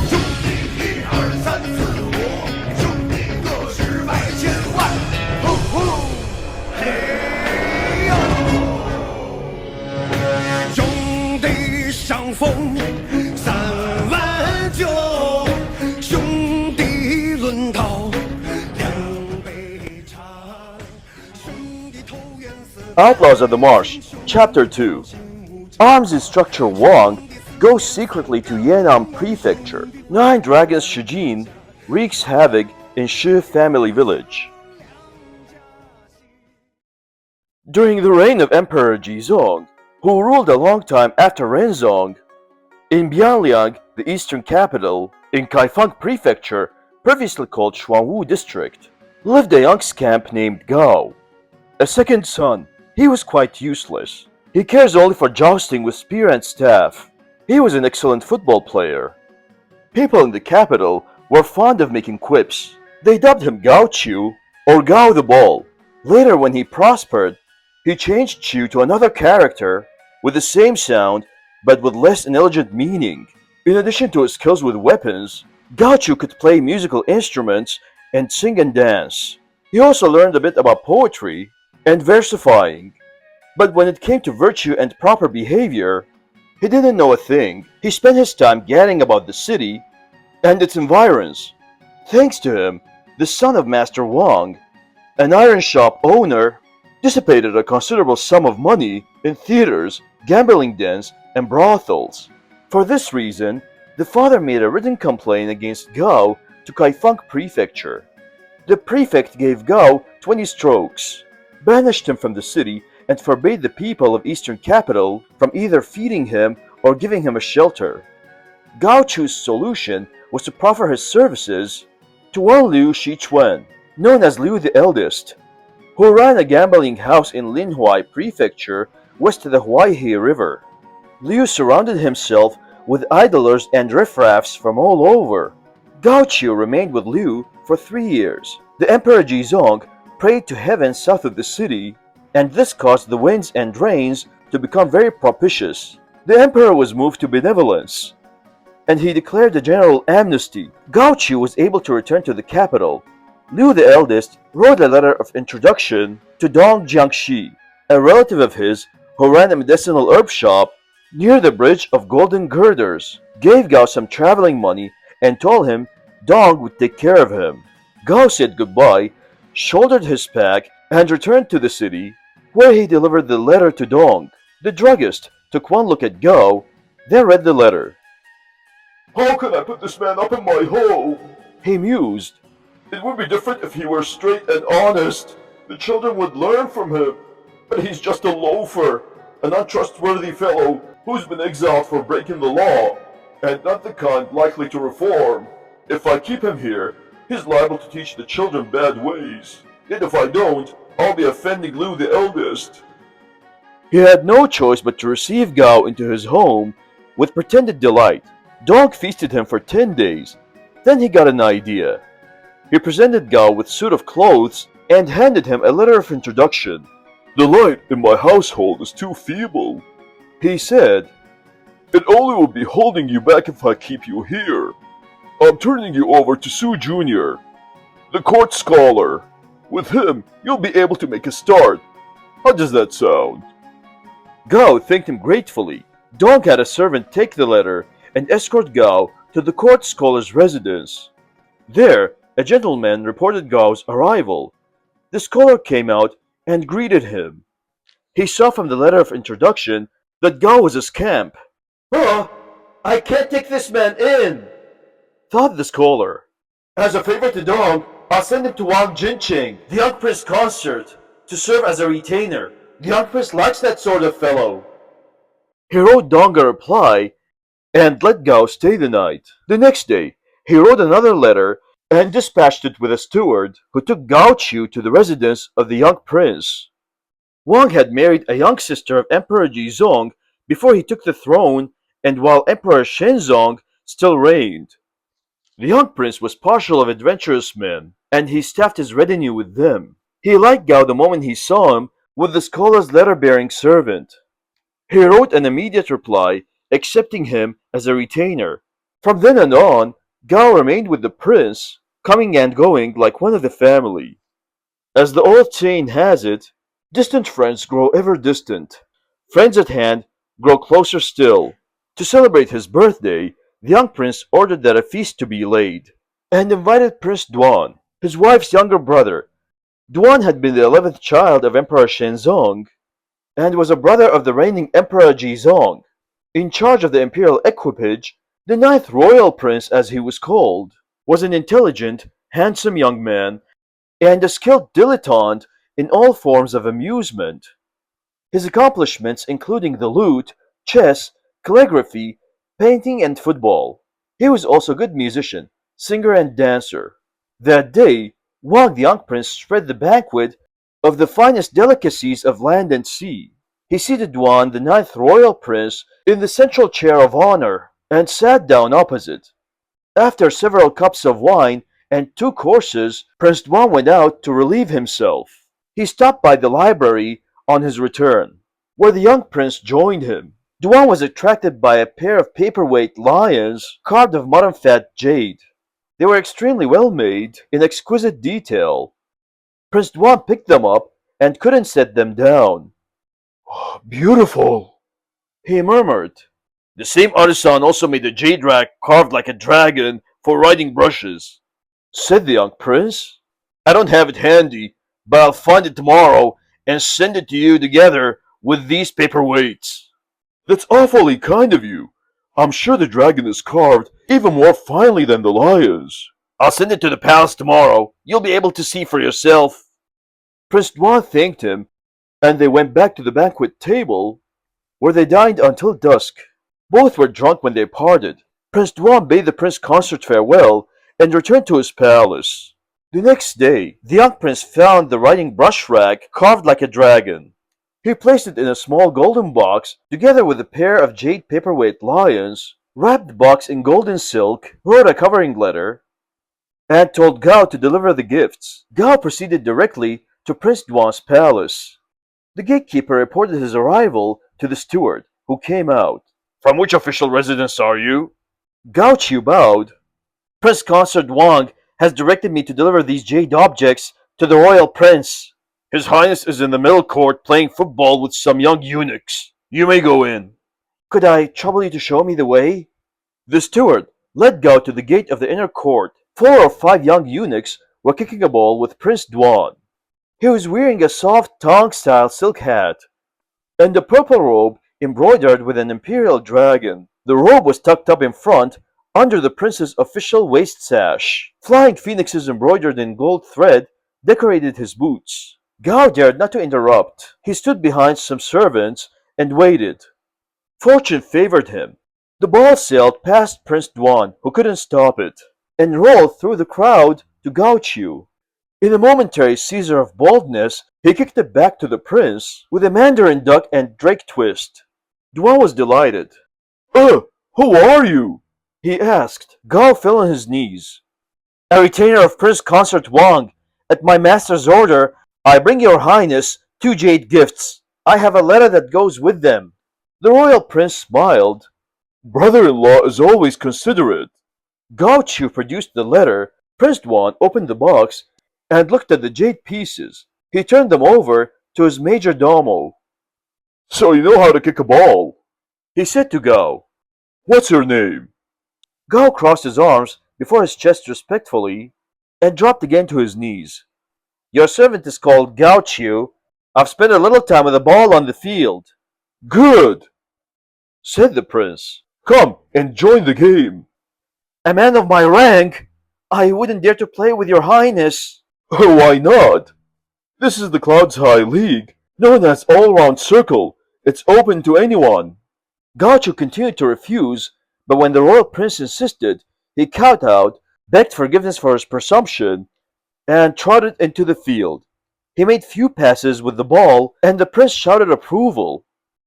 兄弟一二三四五，兄弟个十百千万，呼呼，嘿呦！兄弟相逢3万9，兄弟论道2杯茶，兄弟投缘似。Outlaws of the Marsh, Chapter 2. Arms instructor Wang goes secretly to Yan'an Prefecture. 9 Dragons Shijin wreaks havoc in Shi family village. During the reign of Emperor Jizong, who ruled a long time after Renzong, in Bianliang, the eastern capital, in Kaifeng Prefecture, previously called Xuanwu District, lived a young scamp named Gao. A second son, he was quite useless. He cares only for jousting with spear and staff. He was an excellent football player. People in the capital were fond of making quips. They dubbed him Gao Chu, or Gao the Ball. Later, when he prospered, he changed Chu to another character with the same sound but with less intelligent meaning. In addition to his skills with weapons, Gao Chu could play musical instruments and sing and dance. He also learned a bit about poetry and versifying. But when it came to virtue and proper behavior, he didn't know a thing. He spent his time gadding about the city and its environs. Thanks to him, the son of Master Wang, an iron shop owner, dissipated a considerable sum of money in theaters, gambling dens, and brothels. For this reason, the father made a written complaint against Gao to Kaifeng Prefecture. The prefect gave Gao 20 strokes, banished him from the city, and forbade the people of eastern capital from either feeding him or giving him a shelter. Gao Chu's solution was to proffer his services to one Liu Shichuan, known as Liu the Eldest, who ran a gambling house in Linhuai Prefecture west of the Huaihe River. Liu surrounded himself with idlers and riffraffs from all over. Gao Chu remained with Liu for 3 years. The Emperor Jizong prayed to heaven south of the city, and this caused the winds and rains to become very propitious. The emperor was moved to benevolence, and he declared a general amnesty. Gao Chu was able to return to the capital. Liu the Eldest wrote a letter of introduction to Dong Jiangxi, a relative of his who ran a medicinal herb shop near the Bridge of Golden Girders, gave Gao some traveling money, and told him Dong would take care of him. Gao said goodbye, shouldered his pack, and returned to the city, where he delivered the letter to Dong. The druggist took one look at Gao, then read the letter. "How can I put this man up in my home?" He mused. "It would be different if he were straight and honest. The children would learn from him. But he's just a loafer, an untrustworthy fellow who's been exiled for breaking the law, and not the kind likely to reform. If I keep him here, he's liable to teach the children bad ways. And if I don't, I'll be offending Liu the Eldest." He had no choice but to receive Gao into his home with pretended delight. Dong feasted him for 10 days. Then he got an idea. He presented Gao with a suit of clothes and handed him a letter of introduction. "The light in my household is too feeble," he said. "It only will be holding you back if I keep you here. I'm turning you over to Su Jr., the court scholar. With him, you'll be able to make a start. How does that sound?" Gao thanked him gratefully. Dong had a servant take the letter and escort Gao to the court scholar's residence. There, a gentleman reported Gao's arrival. The scholar came out and greeted him. He saw from the letter of introduction that Gao was a scamp. I can't take this man in," thought the scholar. "As a favor to Dong, I'll send him to Wang Jinqing, the young prince consort, to serve as a retainer. The young prince likes that sort of fellow." He wrote Dong a reply and let Gao stay the night. The next day, he wrote another letter and dispatched it with a steward, who took Gao Chu to the residence of the young prince. Wang had married a young sister of Emperor Jizong before he took the throne and while Emperor Shenzong still reigned. The young prince was partial of adventurous men, and he staffed his retinue with them. He liked Gao the moment he saw him with the scholar's letter-bearing servant. He wrote an immediate reply accepting him as a retainer. From then on, Gao remained with the prince, coming and going like one of the family. As the old saying has it, distant friends grow ever distant. Friends at hand grow closer still. To celebrate his birthday, the young prince ordered that a feast to be laid, and invited Prince Duan, his wife's younger brother. Duan had been the 11th child of Emperor Shenzong, and was a brother of the reigning Emperor Jizong. In charge of the imperial equipage, the ninth royal prince, as he was called, was an intelligent, handsome young man and a skilled dilettante in all forms of amusement. His accomplishments including the lute, chess, calligraphy, painting, and football. He was also a good musician, singer, and dancer. That day, Wang the young prince spread the banquet of the finest delicacies of land and sea. He seated Duan, the ninth royal prince, in the central chair of honor, and sat down opposite. After several cups of wine and two courses, Prince Duan went out to relieve himself. He stopped by the library on his return, where the young prince joined him. Duan was attracted by a pair of paperweight lions carved of modern fat jade. They were extremely well made, in exquisite detail. Prince Duan picked them up and couldn't set them down. Beautiful, He murmured. the same artisan also made a jade rack carved like a dragon for writing brushes, said the young prince. I don't have it handy, but I'll find it tomorrow and send it to you together with these paperweights. That's awfully kind of you. I'm sure the dragon is carved even more finely than the lions. I'll send it to the palace tomorrow. You'll be able to see for yourself. Prince Duan thanked him, and they went back to the banquet table, where they dined until dusk. Both were drunk when they parted. Prince Duan bade the prince consort farewell and returned to his palace. The next day, the young prince found the writing brush rack carved like a dragon. He placed it in a small golden box, together with a pair of jade paperweight lions, wrapped the box in golden silk, wrote a covering letter, and told Gao to deliver the gifts. Gao proceeded directly to Prince Duan's palace. The gatekeeper reported his arrival to the steward, who came out. From which official residence are you? Gao Qiu bowed. Prince Consort Wang has directed me to deliver these jade objects to the royal prince. His Highness is in the middle court playing football with some young eunuchs. You may go in. Could I trouble you to show me the way? The steward led Gao to the gate of the inner court. 4 or 5 young eunuchs were kicking a ball with Prince Duan. He was wearing a soft Tang-style silk hat and a purple robe embroidered with an imperial dragon. The robe was tucked up in front under the prince's official waist sash. Flying phoenixes embroidered in gold thread decorated his boots. Gao dared not to interrupt. He stood behind some servants and waited. Fortune favored him. The ball sailed past Prince Duan, who couldn't stop it, and rolled through the crowd to Gao Qiu. In a momentary seizure of boldness, he kicked it back to the prince with a mandarin duck and drake twist. Duan was delighted. Who are you? He asked. Gao fell on his knees. A retainer of Prince Consort Wang. At my master's order, I bring your highness 2 jade gifts. I have a letter that goes with them. The royal prince smiled. Brother-in-law is always considerate. Gao Qiu produced the letter. Prince Duan opened the box and looked at the jade pieces. He turned them over to his major domo. So you know how to kick a ball, he said to Gao. What's your name? Gao crossed his arms before his chest respectfully and dropped again to his knees. Your servant is called Gao Qiu. I've spent a little time with a ball on the field. Good, said the prince. Come and join the game. A man of my rank? I wouldn't dare to play with your highness. Why not? This is the Clouds High League, known as All-Round Circle. It's open to anyone. Gao Qiu continued to refuse, but when the royal prince insisted, he kowtowed, begged forgiveness for his presumption, and trotted into the field. He made few passes with the ball, and the prince shouted approval.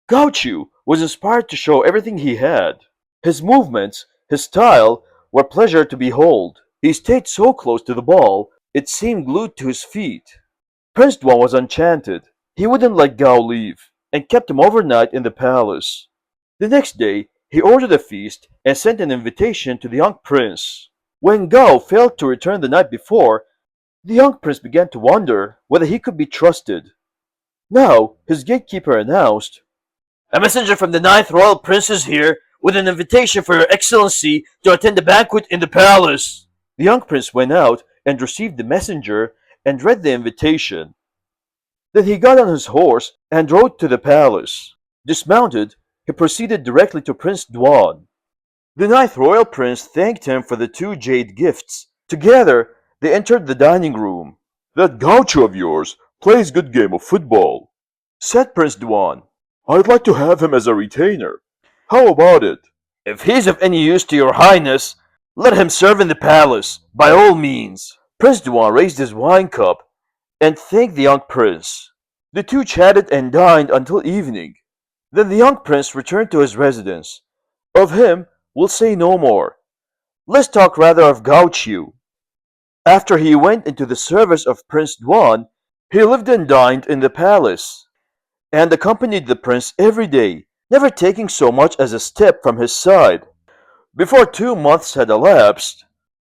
Gao Qiu was inspired to show everything he had. His movements, his style, were pleasure to behold. He stayed so close to the ball, it seemed glued to his feet. Prince Duan was enchanted. He wouldn't let Gao leave, and kept him overnight in the palace. The next day, He ordered a feast and sent an invitation to the young prince. When Gao failed to return the night before, the young prince began to wonder whether he could be trusted. Now, his gatekeeper announced, "A messenger from the ninth royal prince is here with an invitation for your excellency to attend a banquet in the palace." The young prince went out and received the messenger and read the invitation. Then he got on his horse and rode to the palace. Dismounted, he proceeded directly to Prince Duan. The ninth royal prince thanked him for the two jade gifts. Together, they entered the dining room. "That gaucho of yours plays good game of football," Said Prince Duan. "I'd like to have him as a retainer. How about it?" "If he's of any use to your highness, let him serve in the palace, by all means." Prince Duan raised his wine cup and thanked the young prince. The two chatted and dined until evening. Then the young prince returned to his residence. Of him, we'll say no more. Let's talk rather of Gao Qiu. After he went into the service of Prince Duan, he lived and dined in the palace, and accompanied the prince every day, never taking so much as a step from his side. Before 2 months had elapsed,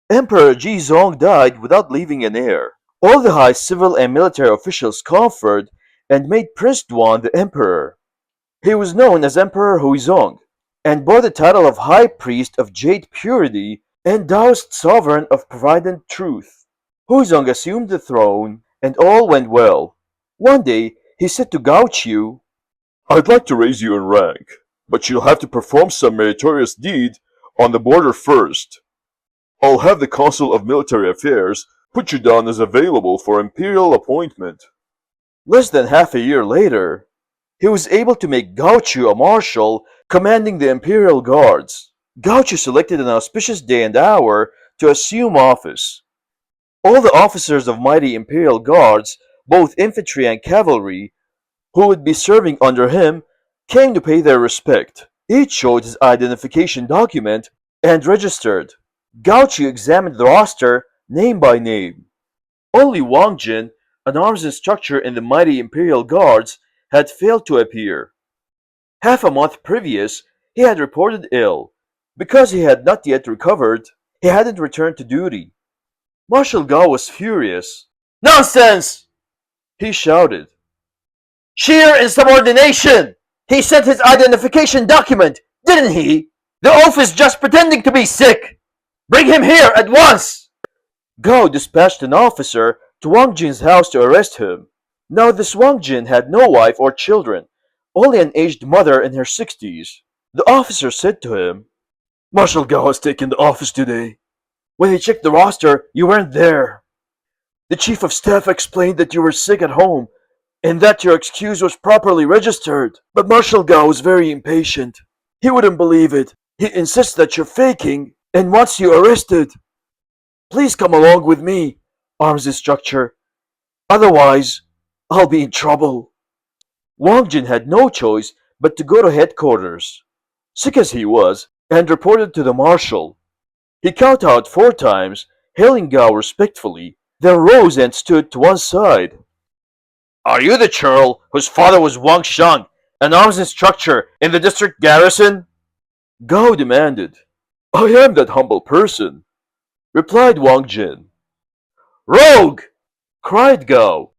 Emperor Jizong died without leaving an heir. All the high civil and military officials conferred and made Prince Duan the emperor. He was known as Emperor Huizong, and bore the title of High Priest of Jade Purity and Taoist Sovereign of Provident Truth. Huizong assumed the throne, and all went well. One day, he said to Gao Qiu, "I'd like to raise you in rank, but you'll have to perform some meritorious deed on the border first. I'll have the Council of Military Affairs put you down as available for imperial appointment." Less than half a year later, he was able to make Gao Qiu a marshal commanding the imperial guards. Gao Qiu selected an auspicious day and hour to assume office. All the officers of mighty imperial guards, both infantry and cavalry, who would be serving under him, came to pay their respect. Each showed his identification document and registered. Gao Qiu examined the roster name by name. Only Wang Jin, an arms instructor in the mighty imperial guards, had failed to appear. Half a month previous, he had reported ill. Because he had not yet recovered, he hadn't returned to duty. Marshal Gao was furious. "Nonsense!" he shouted. "Sheer insubordination! He sent his identification document, didn't he? The oaf is just pretending to be sick! Bring him here at once!" Gao dispatched an officer to Wang Jin's house to arrest him. Now this Wang Jin had no wife or children, only an aged mother in her 60s. The officer said to him, "Marshal Gao has taken the office today. When he checked the roster, you weren't there. The chief of staff explained that you were sick at home and that your excuse was properly registered. But Marshal Gao is very impatient. He wouldn't believe it. He insists that you're faking and wants you arrested. Please come along with me, arms instructor. Otherwise, I'll be in trouble." Wang Jin had no choice but to go to headquarters, sick as he was, and reported to the marshal. He kowtowed 4 times, hailing Gao respectfully, then rose and stood to one side. "Are you the churl whose father was Wang Shang, an arms instructor in the district garrison?" Gao demanded. "I am that humble person," replied Wang Jin. "Rogue!" cried Gao.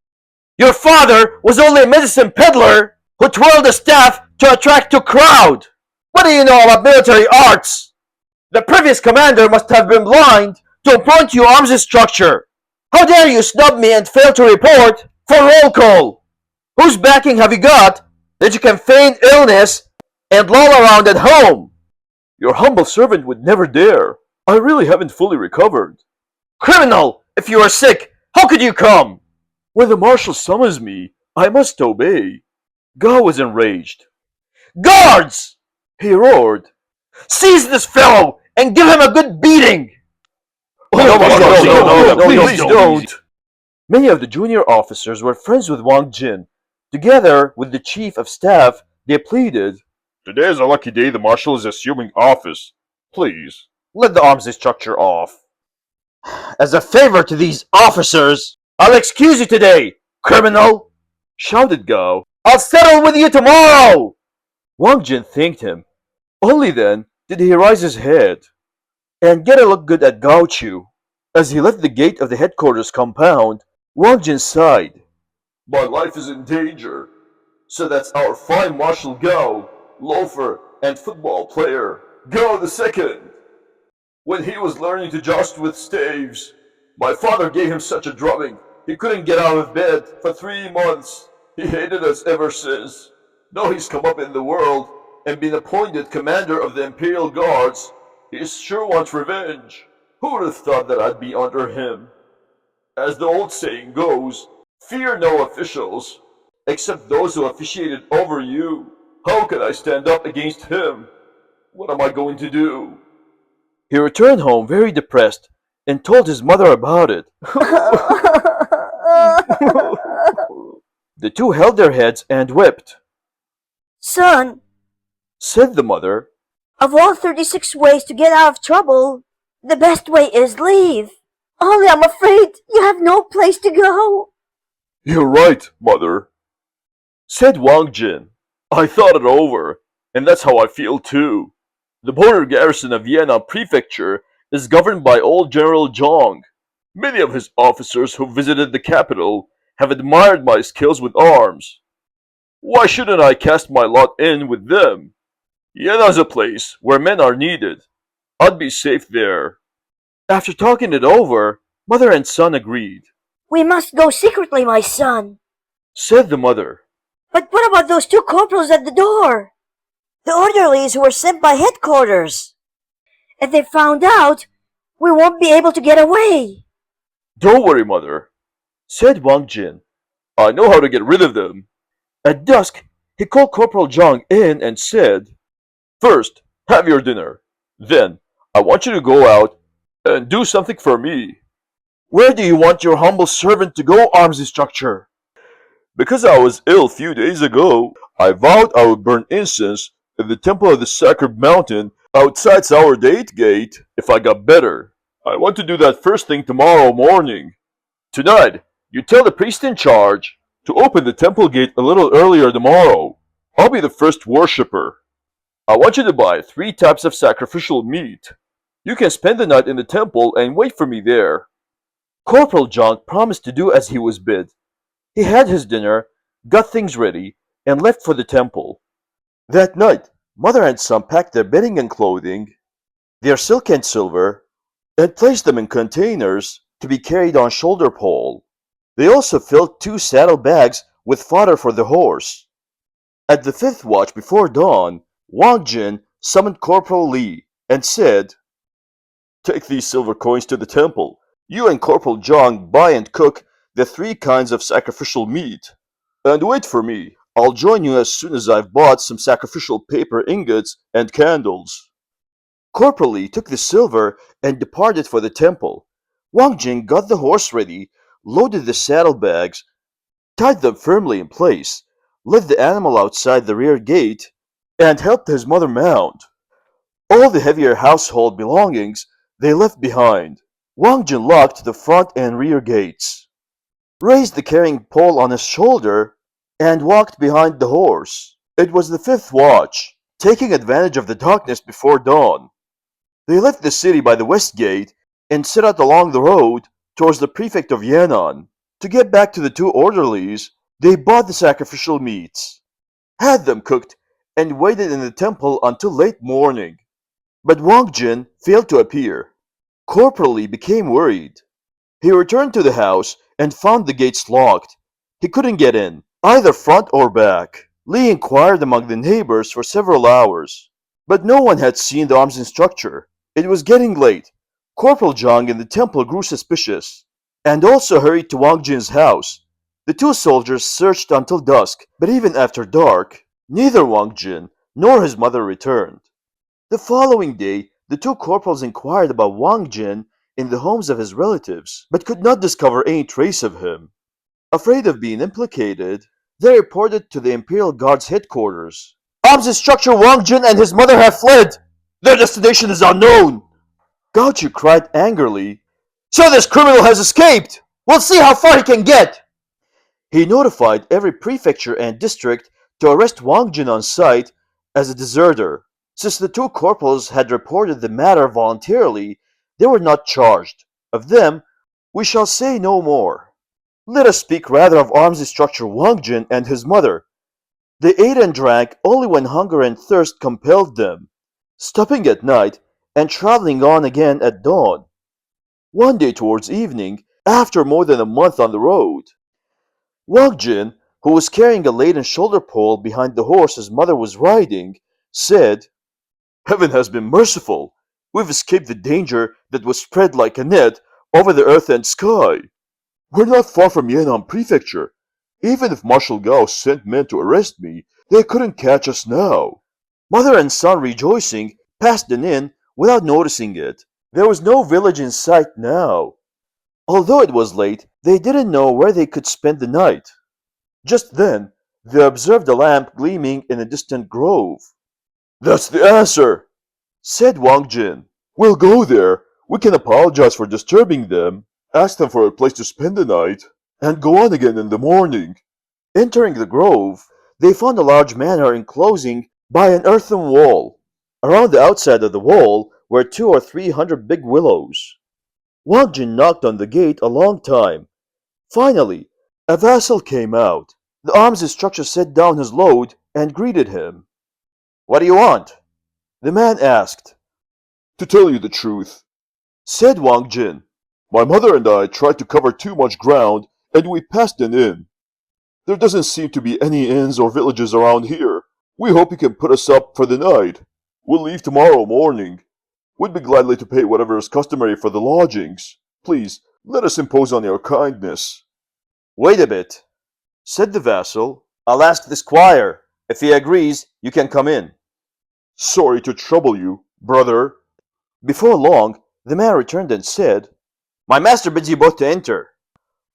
"Your father was only a medicine peddler who twirled a staff to attract a crowd. What do you know about military arts? The previous commander must have been blind to appoint you arms instructor. How dare you snub me and fail to report for roll call? Whose backing have you got that you can feign illness and loll around at home?" "Your humble servant would never dare. I really haven't fully recovered." "Criminal! If you are sick, how could you come?" "When the marshal summons me, I must obey." Gao was enraged. "Guards!" he roared. "Seize this fellow and give him a good beating!" No, please don't. Many of the junior officers were friends with Wang Jin. Together with the chief of staff, they pleaded, "Today is a lucky day the marshal is assuming office. Please, let the arms instructor off. As a favor to these officers, I'll excuse you today, criminal!" shouted Gao. "I'll settle with you tomorrow!" Wang Jin thanked him. Only then did he raise his head and get a look good at Gao Chu. As he left the gate of the headquarters compound, Wang Jin sighed. My life is in danger. So that's our fine Marshal Gao, loafer, and football player, Gao the Second. When he was learning to joust with staves, my father gave him such a drubbing he couldn't get out of bed for 3 months. He hated us ever since. Now he's come up in the world and been appointed commander of the Imperial Guards. He sure wants revenge. Who would have thought that I'd be under him? As the old saying goes, fear no officials, except those who officiated over you. How can I stand up against him? What am I going to do? He returned home very depressed and told his mother about it. The two held their heads and wept. Son, Said the mother, of all 36 ways to get out of trouble, the best way is leave. Only I'm afraid you have no place to go. You're right, mother. said Wang Jin. I thought it over, and that's how I feel too. The border garrison of Vienna Prefecture is governed by old General Zhang. Many of his officers who visited the capital have admired my skills with arms. Why shouldn't I cast my lot in with them? Vienna's a place where men are needed. I'd be safe there. After talking it over, mother and son agreed. We must go secretly, my son. Said the mother. But what about those two corporals at the door? The orderlies who were sent by headquarters. If they found out, we won't be able to get away. Don't worry, mother, Said Wang Jin. I know how to get rid of them. At dusk, he called Corporal Zhang in and said, First, have your dinner. Then, I want you to go out and do something for me. Where do you want your humble servant to go, arms instructor? Because I was ill a few days ago, I vowed I would burn incense in the temple of the Sacred Mountain outside Sour Date Gate if I got better. I want to do that first thing tomorrow morning. Tonight, you tell the priest in charge to open the temple gate a little earlier tomorrow. I'll be the first worshipper. I want you to buy 3 types of sacrificial meat. You can spend the night in the temple and wait for me there. Corporal Zhang promised to do as he was bid. He had his dinner, got things ready, and left for the temple. That night, mother and son packed their bedding and clothing, their silk and silver, and placed them in containers to be carried on shoulder pole. They also filled 2 saddle bags with fodder for the horse. At the 5th watch before dawn, Wang Jin summoned Corporal Li and said, Take these silver coins to the temple. You and Corporal Zhang buy and cook the 3 kinds of sacrificial meat. And wait for me. I'll join you as soon as I've bought some sacrificial paper ingots and candles. Corporal Li took the silver and departed for the temple. Wang Jin got the horse ready, loaded the saddlebags, tied them firmly in place, led the animal outside the rear gate, and helped his mother mount. All the heavier household belongings they left behind. Wang Jin locked the front and rear gates, raised the carrying pole on his shoulder, and walked behind the horse. It was the 5th watch, taking advantage of the darkness before dawn. They left the city by the west gate and set out along the road towards the prefect of Yan'an. To get back to the 2 orderlies, they bought the sacrificial meats, had them cooked, and waited in the temple until late morning. But Wang Jin failed to appear. Corporal Li became worried. He returned to the house and found the gates locked. He couldn't get in, either front or back. Li inquired among the neighbors for several hours, but no one had seen the arms instructor. It was getting late. Corporal Zhang in the temple grew suspicious, and also hurried to Wang Jin's house. The 2 soldiers searched until dusk, but even after dark, neither Wang Jin nor his mother returned. The following day, the 2 corporals inquired about Wang Jin in the homes of his relatives, but could not discover any trace of him. Afraid of being implicated, they reported to the Imperial Guard's headquarters. Arms instructor Wang Jin and his mother have fled! Their destination is unknown! Gao Chu cried angrily, So this criminal has escaped! We'll see how far he can get! He notified every prefecture and district to arrest Wang Jin on sight as a deserter. Since the two corporals had reported the matter voluntarily, they were not charged. Of them, we shall say no more. Let us speak rather of arms instructor Wang Jin and his mother. They ate and drank only when hunger and thirst compelled them, stopping at night and traveling on again at dawn. One day towards evening, after more than a month on the road, Wang Jin, who was carrying a laden shoulder pole behind the horse his mother was riding, said, "Heaven has been merciful. We've escaped the danger that was spread like a net over the earth and sky. We're not far from Yan'an Prefecture. Even if Marshal Gao sent men to arrest me, they couldn't catch us now." Mother and son, rejoicing, passed an inn without noticing it. There was no village in sight now. Although it was late, they didn't know where they could spend the night. Just then, they observed a lamp gleaming in a distant grove. "That's the answer," said Wang Jin. "We'll go there. We can apologize for disturbing them, ask them for a place to spend the night, and go on again in the morning." Entering the grove, they found a large manor enclosing by an earthen wall. Around the outside of the wall were 200 or 300 big willows. Wang Jin knocked on the gate a long time. Finally, a vassal came out. The arms instructor set down his load and greeted him. "What do you want?" the man asked. To tell you the truth, Said Wang Jin, my mother and I tried to cover too much ground and we passed an inn. There doesn't seem to be any inns or villages around here. We hope you can put us up for the night. We'll leave tomorrow morning. We'd be gladly to pay whatever is customary for the lodgings. Please, let us impose on your kindness." "Wait a bit," said the vassal. "I'll ask the squire. If he agrees, you can come in." "Sorry to trouble you, brother." Before long, the man returned and said, "My master bids you both to enter."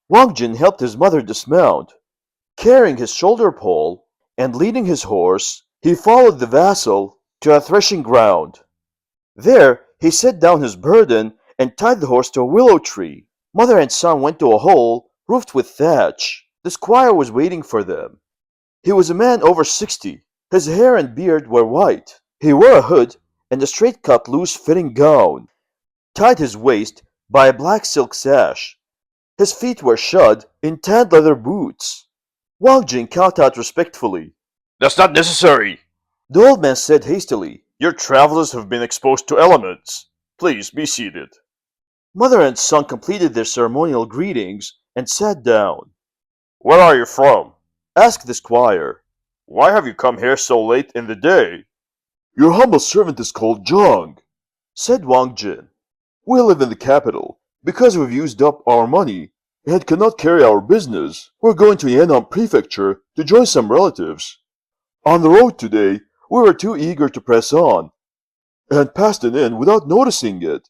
Wang Jin helped his mother dismount. Carrying his shoulder pole and leading his horse, he followed the vassal to a threshing ground. There he set down his burden and tied the horse to a willow tree. Mother and son went to a hole roofed with thatch. The squire was waiting for them. He was a man over 60. His hair and beard were white. He wore a hood and a straight-cut, loose-fitting gown, tied his waist by a black silk sash. His feet were shod in tanned leather boots. Wang Jin kowtowed respectfully. "That's not necessary." The old man said hastily, "Your travelers have been exposed to elements. Please be seated." Mother and son completed their ceremonial greetings and sat down. "Where are you from?" Asked the squire. "Why have you come here so late in the day?" "Your humble servant is called Zhang," said Wang Jin. "We live in the capital. Because we've used up our money and cannot carry our business, we're going to Yan'an Prefecture to join some relatives. On the road today, we were too eager to press on, and passed an inn without noticing it.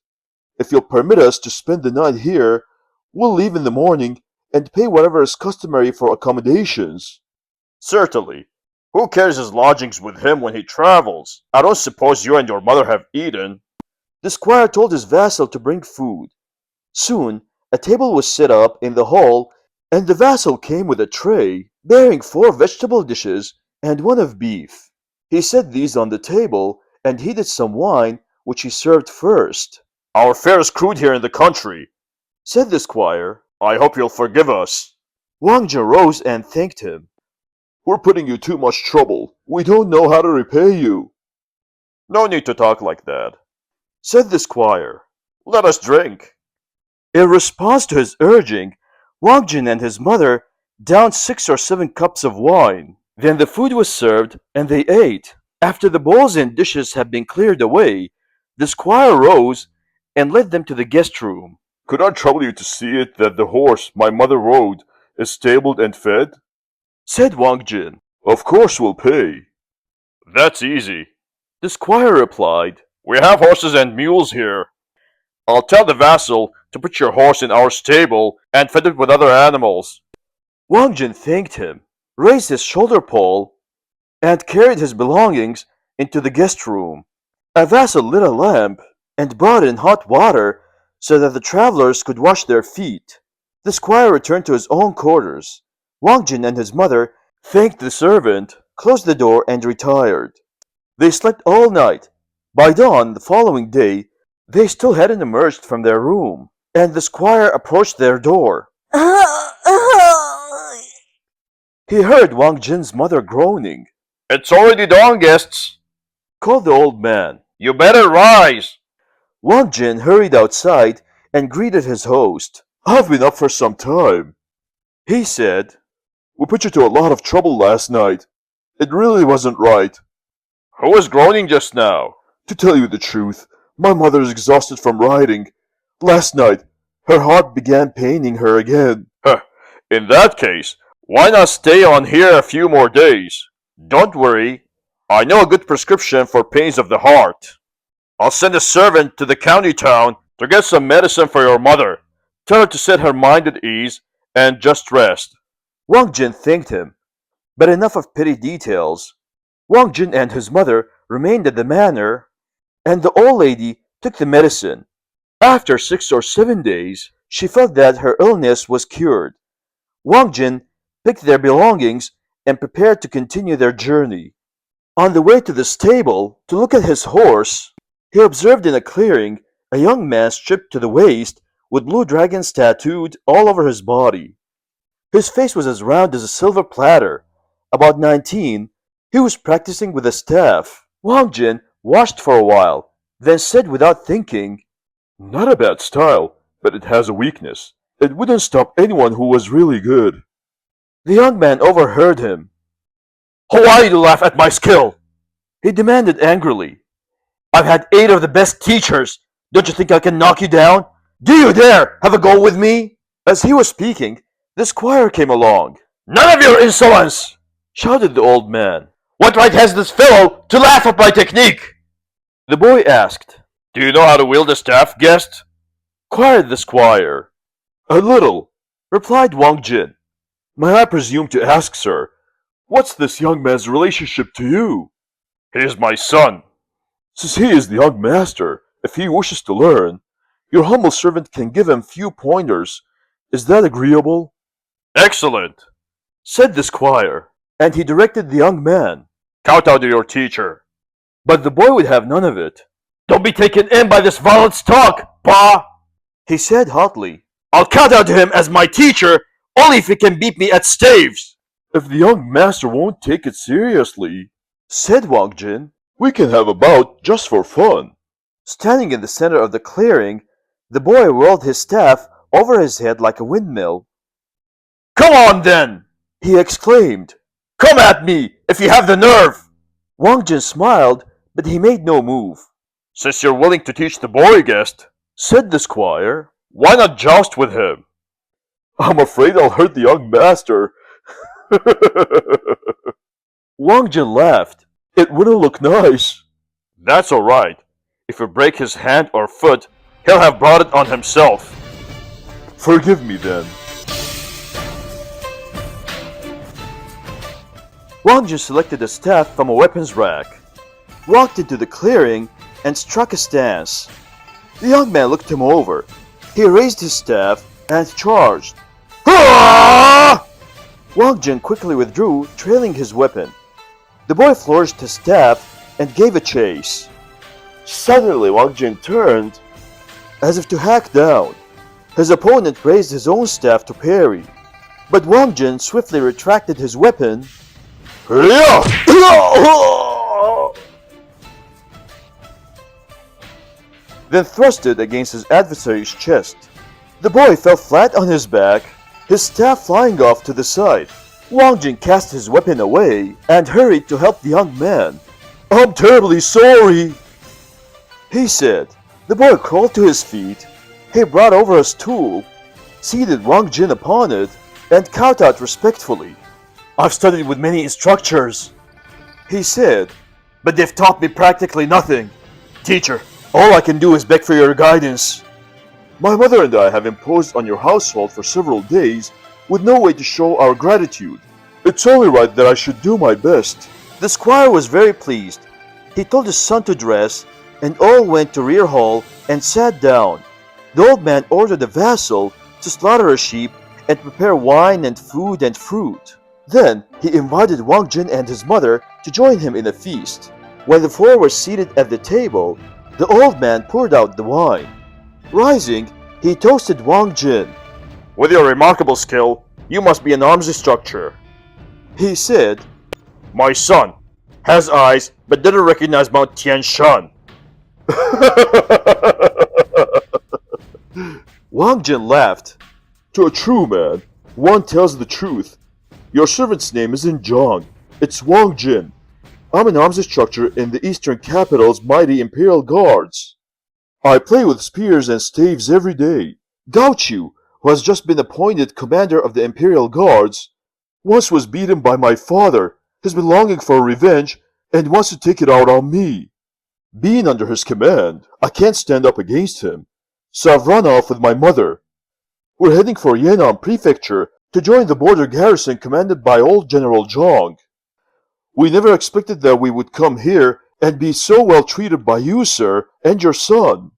If you'll permit us to spend the night here, we'll leave in the morning and pay whatever is customary for accommodations." "Certainly. Who carries his lodgings with him when he travels? I don't suppose you and your mother have eaten." The squire told his vassal to bring food. Soon a table was set up in the hall, and the vassal came with a tray bearing 4 vegetable dishes and one of beef. He set these on the table and heated some wine, which he served first. "Our fare is crude here in the country," said the squire. "I hope you'll forgive us." Wang Jin rose and thanked him. "We're putting you too much trouble. We don't know how to repay you." "No need to talk like that," said the squire. "Let us drink." In response to his urging, Wang Jin and his mother downed 6 or 7 cups of wine. Then the food was served and they ate. After the bowls and dishes had been cleared away, the squire rose and led them to the guest room. "Could I trouble you to see it that the horse my mother rode is stabled and fed?" said Wang Jin. "Of course we'll pay." "That's easy," the squire replied. "We have horses and mules here. I'll tell the vassal to put your horse in our stable and feed it with other animals." Wang Jin thanked him, raised his shoulder pole, and carried his belongings into the guest room. A vassal lit a lamp and brought in hot water so that the travelers could wash their feet. The squire returned to his own quarters. Wang Jin and his mother thanked the servant, closed the door, and retired. They slept all night. By dawn the following day, they still hadn't emerged from their room, and the squire approached their door. He heard Wang Jin's mother groaning. It's already dawn, guests, Called the old man. you better rise. Wang Jin hurried outside and greeted his host. I've been up for some time. He said, We put you to a lot of trouble last night. It really wasn't right. Who was groaning just now? To tell you the truth, my mother is exhausted from riding. Last night, her heart began paining her again. In that case, why not stay on here a few more days? Don't worry, I know a good prescription for pains of the heart. I'll send a servant to the county town to get some medicine for your mother. Tell her to set her mind at ease and just rest. Wang Jin thanked him. But enough of petty details. Wang Jin and his mother remained at the manor, and the old lady took the medicine. After 6 or 7 days, she felt that her illness was cured. Wang Jin picked their belongings and prepared to continue their journey. On the way to the stable to look at his horse, he observed in a clearing a young man stripped to the waist with blue dragons tattooed all over his body. His face was as round as a silver platter. About 19, he was practicing with a staff. Wang Jin watched for a while, then said without thinking, Not a bad style, but it has a weakness. It wouldn't stop anyone who was really good. The young man overheard him. Who are you to laugh at my skill? He demanded angrily. I've had 8 of the best teachers. Don't you think I can knock you down? Do you dare have a go with me? As he was speaking, the squire came along. None of your insolence! Shouted the old man. What right has this fellow to laugh at my technique? The boy asked. Do you know how to wield a staff, guest? Queried the squire. A little, Replied Wang Jin. May I presume to ask, sir, what's this young man's relationship to you? He is my son. Since he is the young master, if he wishes to learn, your humble servant can give him few pointers. Is that agreeable? Excellent, Said the squire, and he directed the young man. kowtow to your teacher. But the boy would have none of it. Don't be taken in by this varlet's talk, Pa! He said hotly. I'll kowtow to him as my teacher only if he can beat me at staves. If the young master won't take it seriously, Said Wang Jin. we can have a bout just for fun. Standing in the center of the clearing, the boy whirled his staff over his head like a windmill. Come on then! He exclaimed. Come at me if you have the nerve! Wang Jin smiled, but he made no move. Since you're willing to teach the boy, guest, Said the squire. why not joust with him? I'm afraid I'll hurt the young master. Wang Jin laughed. It wouldn't look nice. That's all right. If you break his hand or foot, he'll have brought it on himself. Forgive me then. Wang Jin selected a staff from a weapons rack, walked into the clearing, and struck a stance. The young man looked him over. He raised his staff and charged. Ah! Wang Jin quickly withdrew, trailing his weapon. The boy flourished his staff and gave a chase. Suddenly Wang Jin turned, as if to hack down. His opponent raised his own staff to parry, but Wang Jin swiftly retracted his weapon then thrust it against his adversary's chest. The boy fell flat on his back, his staff flying off to the side. Wang Jin cast his weapon away and hurried to help the young man. I'm terribly sorry, he said. The boy crawled to his feet. He brought over a stool, seated Wang Jin upon it, and kowtowed respectfully. I've studied with many instructors, he said, but they've taught me practically nothing. Teacher, all I can do is beg for your guidance. My mother and I have imposed on your household for several days with no way to show our gratitude. It's only right that I should do my best. The squire was very pleased. He told his son to dress, and all went to rear hall and sat down. The old man ordered a vassal to slaughter a sheep and prepare wine and food and fruit. Then he invited Wang Jin and his mother to join him in a feast. When the four were seated at the table, the old man poured out the wine. Rising, he toasted Wang Jin. "With your remarkable skill, you must be an arms instructor." He said, "My son has eyes but didn't recognize Mount Tian Shan." Wang Jin laughed. To a true man, one tells the truth. Your servant's name isn't Zhang, it's Wang Jin. I'm an arms instructor in the eastern capital's mighty Imperial Guards. I play with spears and staves every day. Gao Chu, who has just been appointed commander of the Imperial Guards, once was beaten by my father, has been longing for revenge, and wants to take it out on me. Being under his command, I can't stand up against him, so I've run off with my mother. We're heading for Yan'an Prefecture to join the border garrison commanded by old General Zhang. We never expected that we would come here and be so well treated by you, sir, and your son.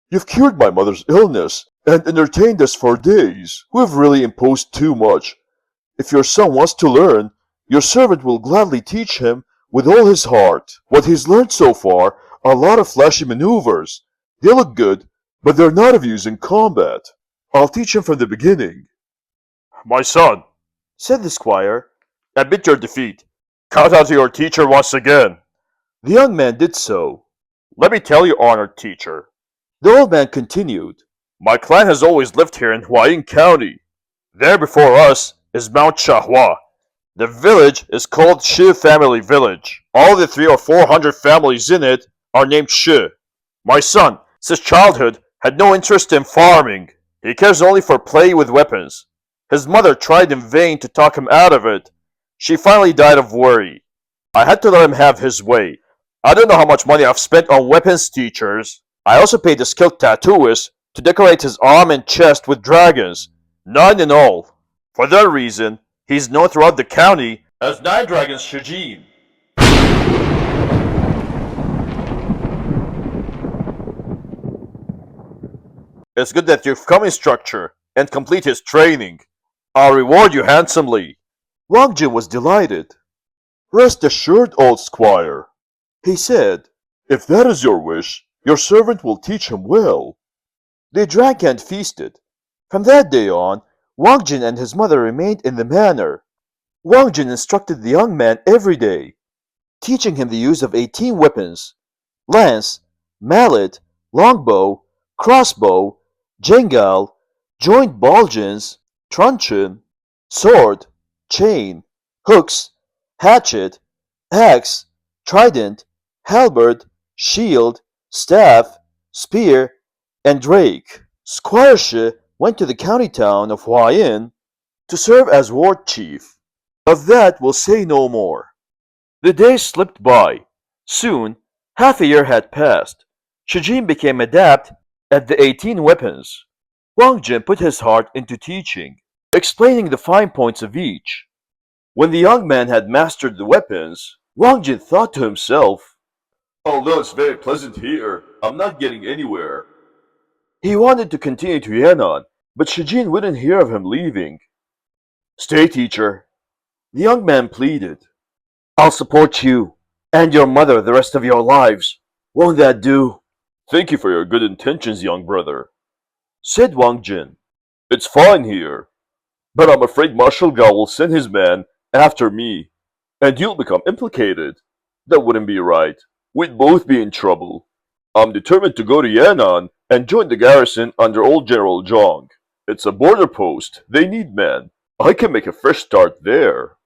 You've cured my mother's illness and entertained us for days. We've really imposed too much. If your son wants to learn, your servant will gladly teach him with all his heart. What he's learned so far are a lot of flashy maneuvers. They look good, but they're not of use in combat. I'll teach him from the beginning." My son, Said the squire. admit your defeat. Kowtow to your teacher once again. The young man did so. Let me tell you, honored teacher, The old man continued. my clan has always lived here in Huayin County. There before us is Mount Shahua. The village is called Shi Family Village. All the 300 or 400 families in it are named Shi. My son, since childhood, had no interest in farming. He cares only for play with weapons. His mother tried in vain to talk him out of it. She finally died of worry. I had to let him have his way. I don't know how much money I've spent on weapons teachers. I also paid a skilled tattooist to decorate his arm and chest with dragons, 9 in all. For that reason, he's known throughout the county as 9 Dragons Shijin. It's good that you've come, instructor, and complete his training. I'll reward you handsomely. Wang Jin was delighted. Rest assured, old squire, He said. if that is your wish, your servant will teach him well. They drank and feasted. From that day on, Wang Jin and his mother remained in the manor. Wang Jin instructed the young man every day, teaching him the use of 18 weapons: lance, mallet, longbow, crossbow, jengal, joint baldrins, truncheon, sword, chain, hooks, hatchet, axe, trident, halberd, shield, staff, spear, and rake. Squire Shi went to the county town of Huayin to serve as ward chief. Of that we'll say no more. The days slipped by. Soon, half a year had passed. Shijin became adept at the 18 weapons. Wang Jin put his heart into teaching, explaining the fine points of each. When the young man had mastered the weapons, Wang Jin thought to himself, Although it's very pleasant here, I'm not getting anywhere. he wanted to continue to Yan'an, but Shijin wouldn't hear of him leaving. "Stay, teacher," the young man pleaded. "I'll support you and your mother the rest of your lives. Won't that do?" Thank you for your good intentions, young brother, said Wang Jin. It's fine here, but I'm afraid Marshal Gao will send his man after me, and you'll become implicated. That wouldn't be right. We'd both be in trouble. I'm determined to go to Yan'an and join the garrison under old General Zhang. It's a border post. They need men. I can make a fresh start there.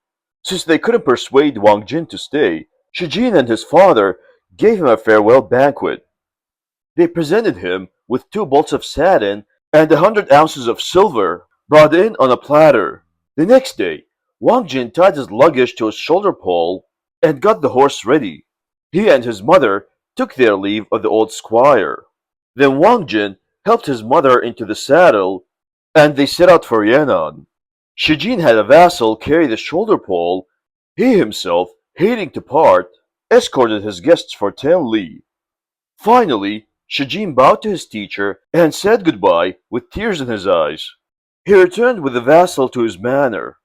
Since they couldn't persuade Wang Jin to stay, Shijin and his father gave him a farewell banquet. They presented him with 2 bolts of satin and 100 ounces of silver brought in on a platter. The next day, Wang Jin tied his luggage to his shoulder pole and got the horse ready. He and his mother took their leave of the old squire. Then Wang Jin helped his mother into the saddle, and they set out for Yan'an. Shijin had a vassal carry the shoulder pole. He himself, hating to part, escorted his guests for 10 li. Finally, Shijin bowed to his teacher and said goodbye with tears in his eyes. He returned with the vassal to his manor.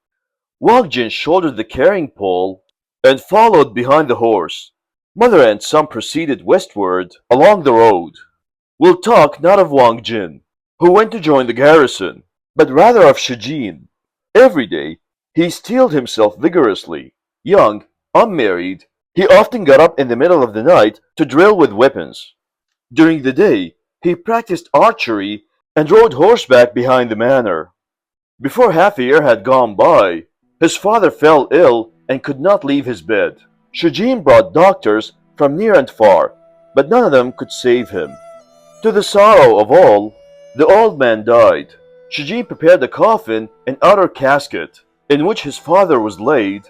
Wang Jin shouldered the carrying pole and followed behind the horse. Mother and son proceeded westward along the road. We'll talk not of Wang Jin, who went to join the garrison, but rather of Shijin. Every day he steeled himself vigorously. Young, unmarried, he often got up in the middle of the night to drill with weapons. During the day he practiced archery and rode horseback behind the manor. Before half a year had gone by, his father fell ill and could not leave his bed. Shujin brought doctors from near and far, but none of them could save him. To the sorrow of all, the old man died. Shujin prepared a coffin and outer casket, in which his father was laid,